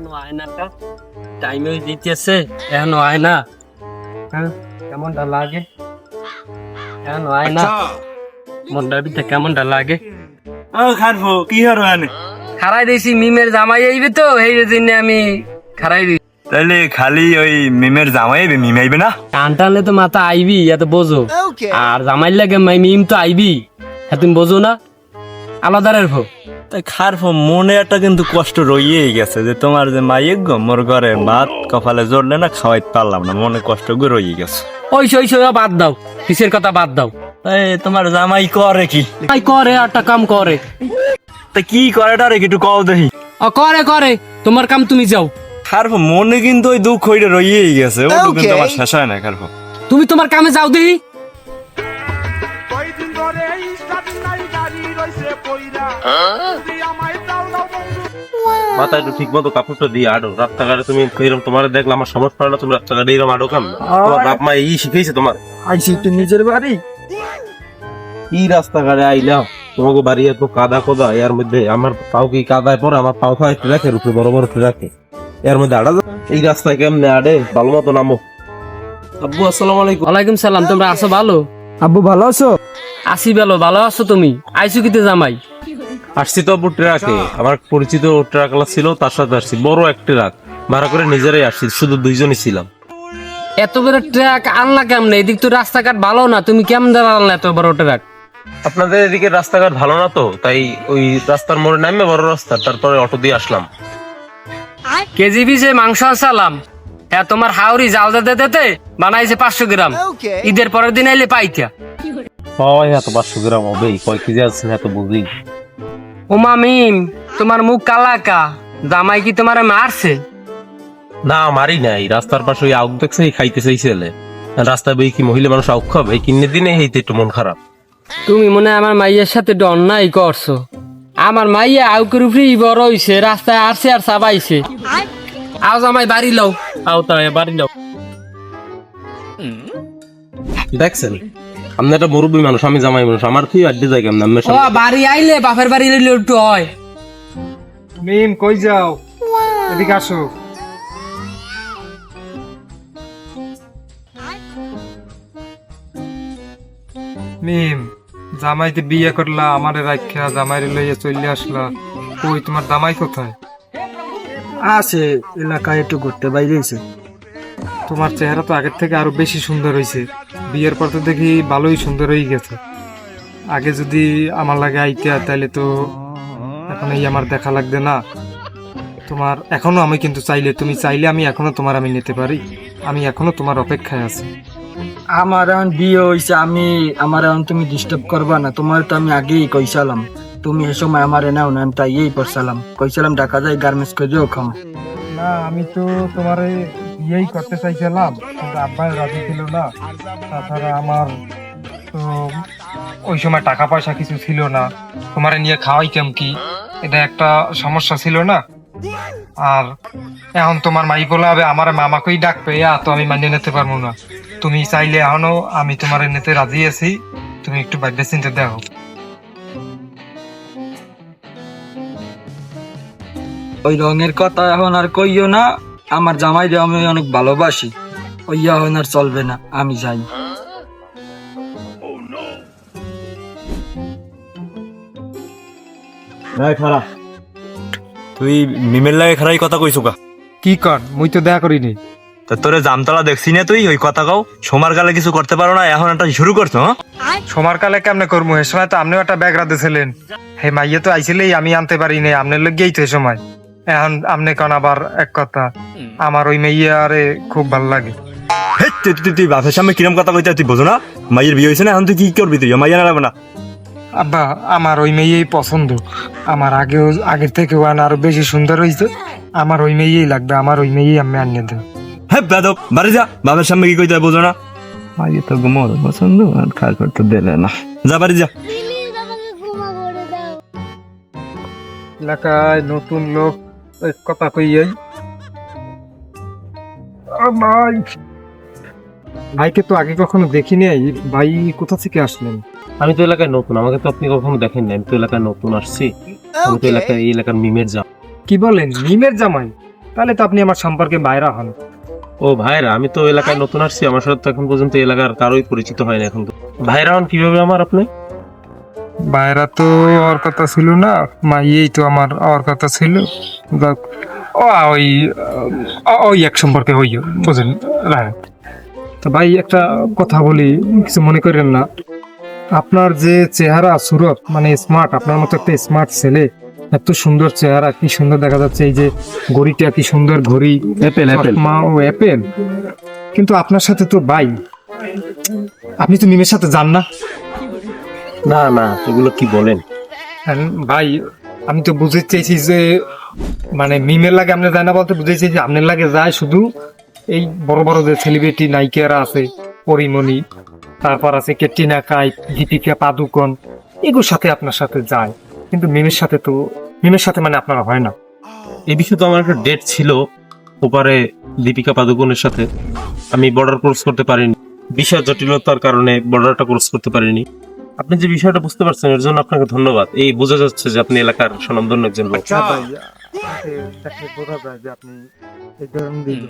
এখনো আয়নাটা টাইমে দিতেছে, এখনো আয়না। হ্যাঁ, কেমনটা লাগে? এখনো আয়না, মনটার ভিতরে কেমনটা লাগে? ও খারফো কি হর মানে খারাই দিয়েছি, মিমের জামাই আইবে তো এই জন্য আমি খারাই দিই। তাহলে খালি ওই মিমের জামাই আইবে, মিম আইবে না? টান টানলে তো মাথা আইবি, এত বোঝো। আর জামাই লাগে মিম তো আইবি, হ্যাঁ তুমি বোঝো না? আলাদা রাখো। তাই খারফো মনে একটা কিন্তু কষ্ট রইয়েই গেছে যে তোমার যে মাইক গো মোর ঘরে ভাত কপালে জড়লে না খাওয়াইতে পারলাম না, মনে কষ্ট গো রইয়ে গেছে। ওই বাদ দাও, কিসের কথা বাদ দাও। এই তোমার জামাই করে কি? তাই করে, একটা কাম করে। তা কি করে রে একটু কও দেখি। ও করে, তোমার কাম তুমি যাও। খারফো মনে কিন্তু ওই দুঃখ হইলে রইয়েই গেছে, ও কিন্তু আমার শেষ হয় না খারফো। তুমি তোমার কামে যাও দেখি। মাথায় একটু ঠিক মতো কাপড়টা দিয়ে আডো। রাস্তাঘাটে তুমি এরকম তোমার দেখলাম আমার সমস্যা হয় না, তুমি রাস্তাঘাটে এরকম আডো কাম। তোমার বাপ মা এই শিখেছে তোমার? আইসি তুই নিজের বাড়ি কি রাস্তাঘাটে আইলাম, তোমাকে বাড়ি এত কাদা কোদা, এর মধ্যে আমার পাও কি কাদায় পরে, আমার পাও খাওয়া একটু রাখে, রূপে বড় বড় রাখে, এর মধ্যে আডা এই রাস্তায় কেমনে আডে? ভালো মতো নামো। আব্বু আসসালামু আলাইকুম। ওয়ালাইকুম সালাম। তোমরা আছো ভালো? আব্বু ভালো আছো? আসি ভালো আছো তুমি? আইসু কিতে জামাই? আসছি তো আব্বু ট্রাকে, আমার পরিচিত ট্রাকলা ছিল, তার সাথে আসছি। বড় এক ট্রাক ভাড়া করে নিজেরাই আসছি, শুধু দুইজনই ছিলাম। এত বড় ট্রাক আনলা কেমনে? এদিক তো রাস্তাঘাট ভালো না, তুমি কেমন আনলা এত বড় ট্রাক? আপনাদের এদিকে রাস্তাঘাট ভালো না তো, তাই ওই রাস্তার মোড়ে নামে বড় রাস্তা, তারপরে অটো দিয়ে আসলাম। কেজি পিছে মাংস আনসালাম। হ্যাঁ, তোমার হাওড়ি জাল দিতে বানাইছে 500 গ্রাম। ঈদের পরের দিন আইলে পাইতা। হয় এত 500 গ্রাম হবে, কয় কেজি আছে এত বুঝি। ওমা মিম, তোমার মুখ কালাকা, জামাই কি তোমার মারছে? না মারি নাই, রাস্তার পাশে ওই আউক দেখছে খাইতে চাইছিলে। রাস্তায় বই কি মহিলা মানুষ আউক খাবে? এই কিনে দিনে এইতে একটু মন খারাপ। তুমি মনে হয় আমার মাইয়ের সাথে একটু অন্যায় করছো। আমার মাইয়া আউকের উপরে বড় হইছে, রাস্তায় আসছে আর চাবাইছে। আও জামাই বাড়ি লও, আও তাই বাড়ি লও। দেখছেন, আপনি একটা মুরব্বী মানুষ, আমি জামাই মানুষ, আমার কি আড্ডি যায় কেমন? আপনার ও সামনে বাড়ি আইলে বাপের বাড়ি লইলে একটু হয়। মিম কই যাও? এদিকে আসো। মিম, জামাইতে বিয়ে করলা, আমারে রাখা জামাইরে লইয়া চলে আসলা। কই তোমার জামাই কোথায়? আছে এলাকায় একটু ঘুরতে বাইরেছে। তোমার চেহারা তো আগের থেকে আরো বেশি সুন্দর হয়েছে। বিয়ের পর তো দেখি ভালোই সুন্দর হয়ে গেছে। আগে যদি আমার লাগে আইতে তাইলে তো এখন এই আমার দেখা লাগবে না। তোমার এখনো আমি কিন্তু চাইলে, তুমি চাইলে আমি এখনো তোমার আমি নিতে পারি। আমি এখনো তোমার অপেক্ষায় আছি। আমার এখন বিয়ে হয়েছে, আমার এখন তুমি ডিস্টার্ব করবা না। তোমার তো আমি আগেই কইসালাম, তুমি এ সময় আমার নাও না, আমি তাই এই পড়ছিলাম। কইসালাম ঢাকা যাই গার্মেন্টস করেও খাম। না, আমি তো তোমার বিয়েই করতে চাইছিলাম, কিন্তু আব্বাই রাজি ছিল না। তাছাড়া আমার তো ওই সময় টাকা পয়সা কিছু ছিল না, তোমারে নিয়ে খাওয়াই কেম কি, এটা একটা সমস্যা ছিল না। আর এখন তোমার মাই বলা হবে আমার মামাকেই ডাকবে, তো আমি মানিয়ে নিতে পারবো না। তুমি চাইলে এখনো আমি তোমার নিতে রাজি আছি, তুমি একটু ভাববে চিন্তা দেখো। ওই রঙের কথা এখন আর কইও না। আমার জামাই রে আমি অনেক ভালোবাসি, ওই এখন আর চলবে না, আমি যাই। তুই মিমের লাগে খারাই কথা কইছো কা? কি কর, মুই তো দেখা করিনি। তা তোরে জামতলা দেখছি না, তুই ওই কথা কও। সোমার কালে কিছু করতে পারো না, এখন একটা শুরু করছো? হ্যাঁ, সময় কালে কেমনে করবো? এ সময় তো আপনিও একটা ব্যাগ রাঁধেছিলেন। হে মাইয়ে তো আইছিলেই, আমি আনতে পারি নাই, আপনার লগেই তো এ সময়। এখন আপনি কেন আবার এক কথা, আমার ওই মেয়ে আরে খুব ভালো লাগে। হেৎ, তুই বাপের সামনে কিরম কথা কইতে তুই বোঝো না? মাইয়ের বিয়ে হয়েছে না, এখন তুই কি করবি? তুই মাইয়া না না? আব্বা, আমার ওই মেয়েই পছন্দ। আমার আগের থেকে আরো বেশি সুন্দর হয়েছে। আমার ওই মেয়েই লাগবে, আমার ওই মেয়েই আমি আনিয়ে দেব। হ্যাঁ বেদব, বাড়ি যা। বাপের সামনে কি কইতে বোঝো না? মাইয়ে তো মোর পছন্দ, আর খার করতে দিলে না। যা বাড়ি যা। এলাকায় নতুন লোক এক কথা কইয়াই। ভাইকে তো আগে কখনো দেখিনি। ভাই কোথা থেকে আসলেন? আমি তো এলাকায় নতুন, আমাকে তো আপনি কখনো দেখেন না। আমি তো এলাকায় নতুন আসছি, আমি তো এই এলাকার মিমের যা। কি বলেন, মিমের জামাই? তাহলে তো আপনি আমার সম্পর্কে বাইরা হন। ও ভাইরা, আমি তো এলাকায় নতুন আসছি, আমার সাথে তো এখন পর্যন্ত এলাকার কারোই পরিচিত হয় না এখন তো। ভাইরা হন কিভাবে আমার আপনি? বাইরা তো ওর কথা ছিল না, মাইয়েই তো আমার ওর কথা ছিল। যাক, ওই ওই এক সম্পর্কে হই, বুঝেন রায়ত। তো ভাই একটা কথা বলি, কিছু মনে করেন না। আপনার যে চেহারা সুরত মানে স্মার্ট, আপনার মতো একটা স্মার্ট ছেলে, এত সুন্দর চেহারা, কি সুন্দর দেখা যাচ্ছে। এই যে ঘড়িটা কি সুন্দর ঘড়ি, অ্যাপেল মা ও অ্যাপেল। কিন্তু আপনার সাথে তো ভাই, আপনি তো মিমের সাথে যান না। না না, এগুলো কি বলেন? ভাই আমি তো বুঝতে চাইছি যে মানে মিমের লাগে আপনি যায় না বলতে বুঝেছি যে আপনার লাগে যায় শুধু এই বড় বড় যে সেলিব্রিটি নায়িকারা আছে, পরিমণি, তারপর আছে ক্যাটরিনা কাইফ, দীপিকা পাদুকোন, এগুলোর সাথে আপনার সাথে যায়, কিন্তু মিমের সাথে তো মিমের সাথে মানে আপনার হয় না। এই বিষয়ে তো আমার একটা ডেট ছিল ওপারে দীপিকা পাদুকোনের সাথে, আমি বর্ডার ক্রস করতে পারিনি, বিষয় জটিলতার কারণে বর্ডারটা ক্রস করতে পারিনি। আপনি যে বিষয়টা বুঝতে পারছেন এর জন্য আপনাকে ধন্যবাদ। এই বোঝা যাচ্ছে যে আপনি এলাকার স্বনামধন্য একজন লোক। আচ্ছা ভাই, দেখলে বোঝা যায় যে আপনি এই ধরনের দিন।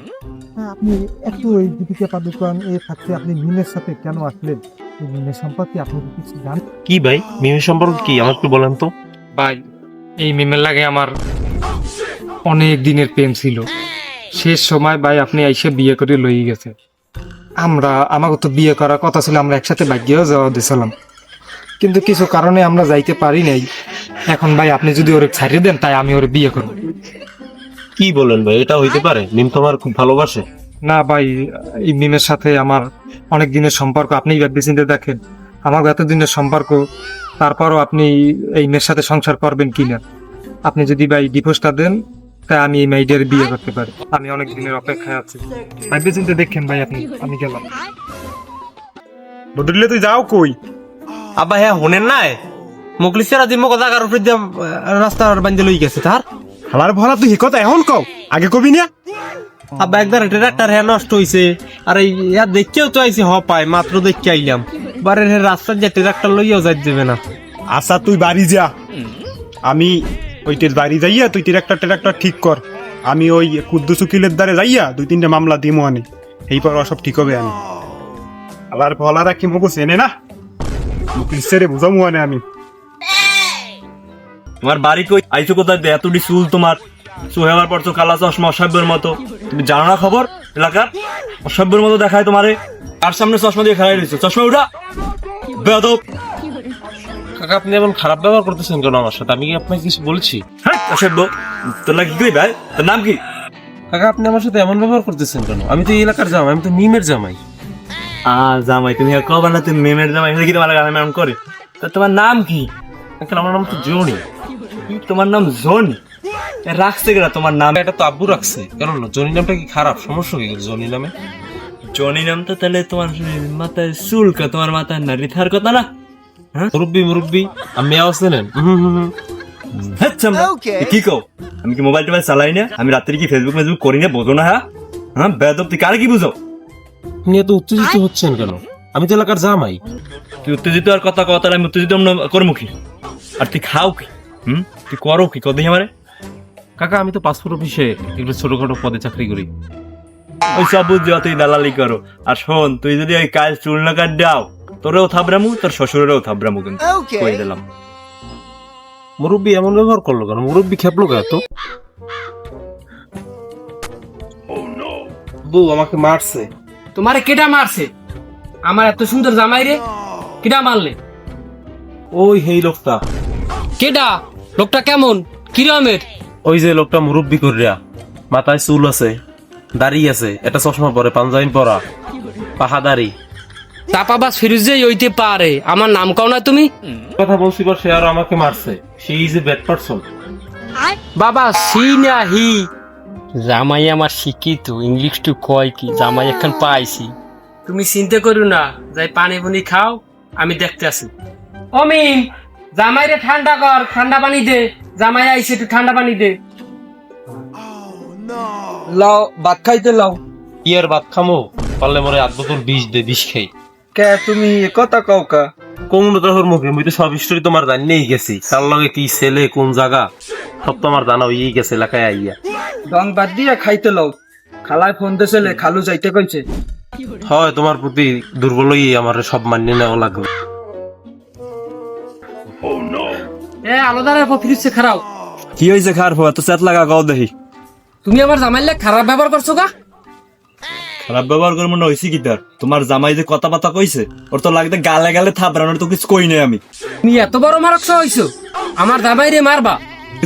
আপনি এত এই দীপিকা পাদুকোন এ থাকতে আপনি মিমের সাথে কেন আসলেন? এই মিমের সম্পর্কে আপনি কি কিছু জানেন? কি ভাই, মিমের সম্পর্কে কি আমার একটু বলেন তো। ভাই এই মিমের লাগে আমার অনেক দিনের প্রেম ছিল, শেষ সময় ভাই আপনি আইসে বিয়ে করে লই গেছে। আমাকে তো বিয়ে করার কথা ছিল, আমরা একসাথে ভাগ্যেও যাওয়া দিয়েছিলাম, কিন্তু কিছু কারণে আমরা যাইতে পারি নাই। এখন ভাই আপনি যদি ওরে ছাড়িয়ে দেন, তাই আমি ওরে বিয়ে করব। কি বলেন ভাই, এটা হইতে পারে? মিম তোমার খুব ভালোবাসে? না ভাই, এই মিমের সাথে আমার অনেক দিনের সম্পর্ক, আপনি ভেবে চিন্তে দেখেন আমার এত দিনের সম্পর্ক, তারপরও আপনি এই মেয়ের সাথে সংসার করবেন কিনা? আপনি যদি ভাই ডিভোর্সটা দেন, তাই আমি এই মেয়েদের বিয়ে করতে পারি। আমি অনেক দিনের অপেক্ষায় আছি, ভেবে চিন্তে দেখেন ভাই আপনি। আমি গেলাম। বদলে তুই যাও কই? আব্বা হ্যাঁ হোনেন নাই, মুখলিসেরা দিমো কথা কারোর উপর দিয়ে রাস্তা বান্ধে লই গেছে তার। হালার ভরা তুই হে কথা এখন কও, আগে কবি না? আব্বা একবার ট্রাক্টর হ্যাঁ নষ্ট হইছে, আর এই ইয়ার দেখেও তো আইছি পায় মাত্র দেখে আইলাম, বারের রাস্তার যে ট্রাক্টর লইয়াও যাই দেবে না। আচ্ছা তুই বাড়ি যা, আমি ওইটার বাড়ি যাইয়া তুই ট্রাক্টর ঠিক কর। আমি ওই কুদ্দুস উকিলের দ্বারে যাইয়া 2-3টা মামলা দিমো আনি, এইপর সব ঠিক হবে। আমি আবার ভলারা কি মগো চেনে না, উকিল সেরে বুঝামু আনে আমি। তোমার বাড়ি কই? আইছো কোথায়? এতটি চুল তোমার, সোহেবার পড়ছো কালা চশমা অসভ্যের মতো। তুমি জানো না খবর এলাকার? অসভ্যের মতো দেখায় তোমারে। আর সামনে চশমা দিয়ে খেলাই রয়েছে, চশমা উঠা বেয়াদব। কাকা আপনি এমন খারাপ ব্যবহার করতেছেন কেন আমার সাথে? আমি কি আপনাকে কিছু বলছি? হ্যাঁ অসভ্য। তোর লাগে কি ভাই? তোর নাম কি? কাকা আপনি আমার সাথে এমন ব্যবহার করতেছেন কেন? আমি তো এই এলাকার জামাই, আমি তো মিমের জামাই। জামাই তুমি কবার না? তুমি মেমের জামাই কি তোমার লাগে এমন করে? তা তোমার নাম কি? আঙ্কেল আমার নাম তো জনি। তোমার নাম জনি? রাখছে কেনা তোমার নাম? এটা তো আব্বু রাখছে। কেন না, জনি নামটা কি খারাপ? সমস্যা কি জনি নামে? জনি নাম তো তাহলে তোমার মাথায় চুলকা, তোমার মাথায় নারী থার কথা না? মুরব্বি আমি আওয়াজ দেন। কি কও? আমি কি মোবাইল টোবাইল চালাই না? আমি রাত্রি কি ফেসবুক মেসবুক করি না? বোঝো না? হ্যাঁ বেদব, তুই কারে কি বুঝো? আপনি এত উত্তেজিত হচ্ছেন কেন? আমি তো এলাকার জামাই। তুই উত্তেজিত আর কথা কথা, আমি উত্তেজিত করবো কি? আর তুই খাও কি? তুই করো কি? কদিন আমারে? কাকা আমি তো পাসপোর্ট অফিসে একটু ছোটখাটো পদে চাকরি করি। ওই সব বুঝ তুই দালালি করো। আর শোন, তুই যদি ওই কাজ চুল না কাট দাও, তোরেও থাবরামু, তোর শ্বশুরেরও থাবরামু, কিন্তু কই দিলাম। মুরব্বি এমন ব্যবহার করলো কেন? মুরব্বি খেপলো কেন তো? বউ আমাকে মারছে। তোমারে কেডা মারছে? আমার এত সুন্দর জামাই রে কেডা মারলে? ওই হেই লোকটা, কেডা? লোকটা কেমন, কিরমের? ওই যে লোকটা মুরব্বি করিয়া, মাথায় চুল আছে, দাড়ি আছে, একটা চশমা পরে, পাঞ্জাবি পরা, পাহাদারি। চাপাবাস ফিরুজেই হইতে পারে, আমার নাম কও না তুমি? কথা বলছি পর সে আরো আমাকে মারছে। সে ইজ এ ব্যাড পারসন। বাবা সি না হি? জামাই আমার শিক্ষিত, ইংলিশ টু কয় কি, জামাই এখন পাইছি। তুমি চিন্তা করো না, যাই পানি বুনি খাও, আমি দেখতে আসি। অমিন, জামাই রে ঠান্ডা কর, ঠান্ডা পানি দে। জামাই আইছে, একটু ঠান্ডা পানি দে। লাও ভাত খাইতে লাও। ইয়ার ভাত খামো, পারলে মরে 8 বোতল বিষ দে, বিষ খাই। কে তুমি এ কথা কও কা? কোন তোর মুখে মুই তো সব হিস্টোরি তোমার জানিয়েই গেছি, তার লগে কি ছেলে কোন জায়গা সব তোমার জানা হয়েই গেছে এলাকায় আইয়া। ডং বাদ দিয়া খাইতে লও। খালায় ফোন দিয়েছিলে, খালু যাইতে কইছে। হয় তোমার প্রতি দুর্বলই আমার সব মানিয়ে নেওয়া লাগবে। আলাদা ফিরছে খারাপ। কি হয়েছে খারাপ হওয়া? তো চ্যাট লাগা গাও দেখি। তুমি আমার জামাইলে খারাপ ব্যবহার করছো গা? খারাপ ব্যবহার করে মনে হয়েছে কি তার? তোমার জামাই যে কথাবার্তা কইছে ওর তো লাগতে গালে গালে থাপড়ানোর তো কিছু কই নাই আমি। তুমি এত বড় মারক্স হইছো, আমার জামাই রে মারবা?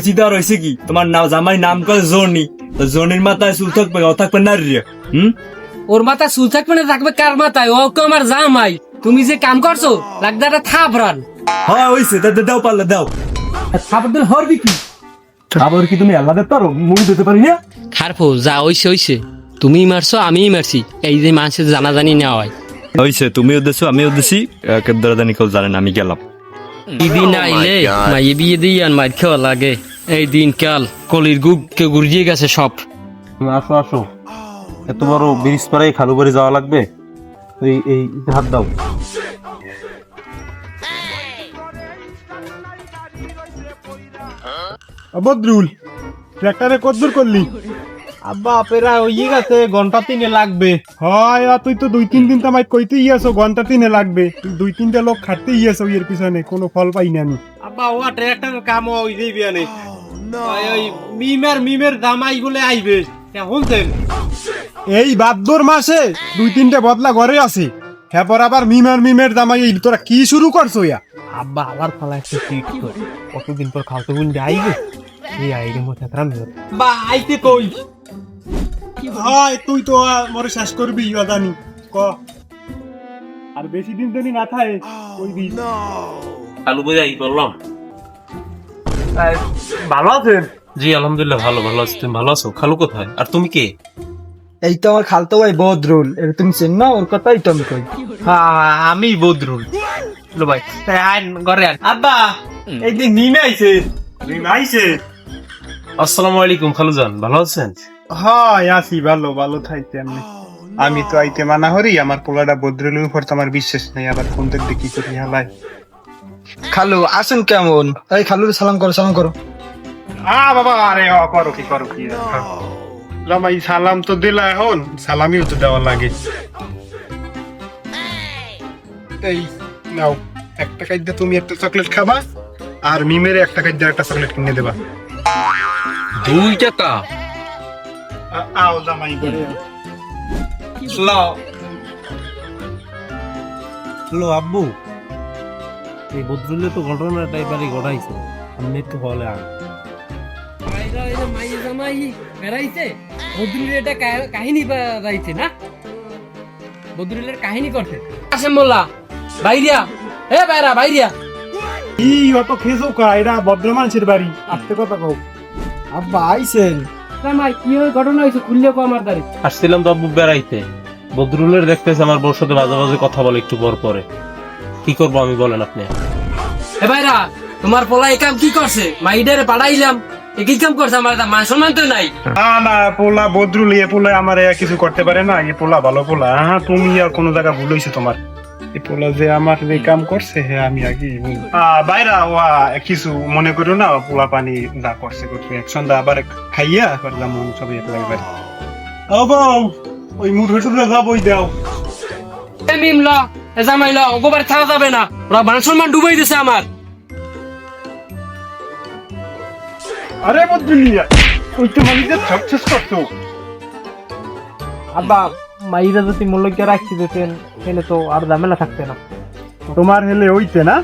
চিন্তা হয়েছে কি? তোমার জামাই নাম করে জনি, তো জনির মাথায় চুল থাকবে ও থাকবে নারী। ওর মাথায় চুল থাকবে না থাকবে কার মাথায়? ও তো আমার জামাই। তুমি যে কাম করছো লাগতে একটা থাপড়ান। হ্যাঁ হয়েছে, দাও পারলে দাও। থাপড় দিলে হরবি কি? আবার কি তুমি আল্লাহ দেখতে পারো? মুড়ি দিতে পারি না? খারফো যা হইছে হইছে, তুমি মারছো আমিই মারছি, এই যে মানুষের জানাজানি নেওয়া হয়। হয়েছে, তুমিও দেছো আমিও দেছি, কেদারাদানি কেউ জানেন আমি গেলাম। দিন আইলে মাইয়ে বিয়ে দিয়ে আর মার খাওয়া লাগে। এই দিন কাল কলির গুগ কে গুড়িয়ে গেছে সব। তুমি আসো আসো, এত বড় ব্রিজ পাড়ায় খালু বাড়ি যাওয়া লাগবে। এই এই হাত দাও। বদরুল, ট্রাক্টরে কতদূর করলি? আব্বা আপেরা হয়ে গেছে, ঘন্টা 3 লাগবে। হয় তুই তো 2-3 দিন তামাই কইতেই আছো ঘন্টা 3 লাগবে। 2-3টা লোক খাটতেই আছো এর পিছনে, কোনো ফল পাই না আমি। আব্বা ও ট্রাক্টর কাম হই যাইবে আনে। ওই মিমের জামাই বলে আইবে, শুনছেন? এই ভাদ্র মাসে 2-3টা বদলা ঘরে আছে, হ্যাঁ পর আবার মিমের দামাই। তোরা কি শুরু করছো ইয়া? আব্বা আবার ফলা একটা ঠিক করে কতদিন পর খাওয়াতে বলতে আইবে, এই আইডি মতো বা আইতে কই? হয় তুই তো মরে শেষ করবি জানি ক, আর বেশি দিন জানি না থাকে ওই দিন। খালু বাড়ি আই বললাম। ভালো আছেন? জি আলহামদুলিল্লাহ ভালো ভালো আছি। তুমি ভালো আছো? খালু কোথায়? আর তুমি কে? এই তো আমার খালতো ভাই বদরুল, এর তুমি চেন না? ওর কথাই তো আমি কই। আমি বদরুল ভাই। আইন ঘরে আন। আব্বা এই যে নিমে আইছে। আইছে? আসসালামু আলাইকুম খালুজান, ভালো আছেন? হয় আছি ভালো, ভালো থাকতে। আমি তো আইতে মানা হরি, আমার পোলাটা বদরুলের উপর তো আমার বিশ্বাস নেই, আবার ফোন দেখতে কি করি হালাই। খালু আসেন কেমন? এই খালুর সালাম করো, সালাম করো। বাবা আরে করো কি করো কি জামাই, সালাম তো দিলা, এখন সালামিও তো দেওয়া লাগে। এই নাও, একটা খাইতে তুমি একটা চকলেট খাবা, আর মিমের একটা খাইতে একটা চকলেট কিনে দেবা। 2 টাকা? আও জামাই করে হ্যালো আব্বু, এই বদরুলে তো ঘটনাটা এবারে ঘটাইছে, আপনি একটু হলে আন। কাহিনী যাইছে না, বদরুলের কাহিনী করতে আসেন মোল্লা বাইরিয়া। এ বাইরা বাইরিয়া, কি অত খেজো কা? এটা ভদ্র মানুষের বাড়ি, আস্তে কথা কও। আব্বা আইছেন? জামাই কি ঘটনা হয়েছে খুললে কো আমার দাঁড়ি। আসছিলাম তো আব্বু বেড়াইতে, বদরুলের দেখতেছে আমার বউর সাথে মাঝে মাঝে কথা বলে একটু পর পরে। কি করবো আমি বলেন আপনি? এ ভাইরা, তোমার পোলা এই কাম কি করছে? মাইডারে পাঠাইলাম, একই কাম করছে। আমার মান সম্মান তো নাই। না পোলা বদরুল, এ পোলা আমার কিছু করতে পারে না। এ পোলা ভালো পোলা। হ্যাঁ তুমি আর কোনো জায়গা ভুল হয়েছে তোমার। এ পোলা যে আমার যে কাম করছে, হ্যাঁ আমি আগে বাইরা ওয়া কিছু মনে করো না। পোলা পানি যা করছে করছে, এক সন্ধ্যা আবার খাইয়া আবার যেমন সবাই এক লাগে বাড়ি। ওই মুঠোর সাথে যাবই দাও। এ মিম ল, এ জামাই ল, ওগোবার থাকা যাবে না। ওরা মান সম্মান ডুবাই দিছে আমার। আরে বদরুলিয়া, ওই তো মানুষের সাকসেস করছো। আব্বা মাইরা যদি মূল্যকে রাখতে দিতেন তাহলে তো আর ঝামেলা থাকতে না। তোমার হেলে হইতে না।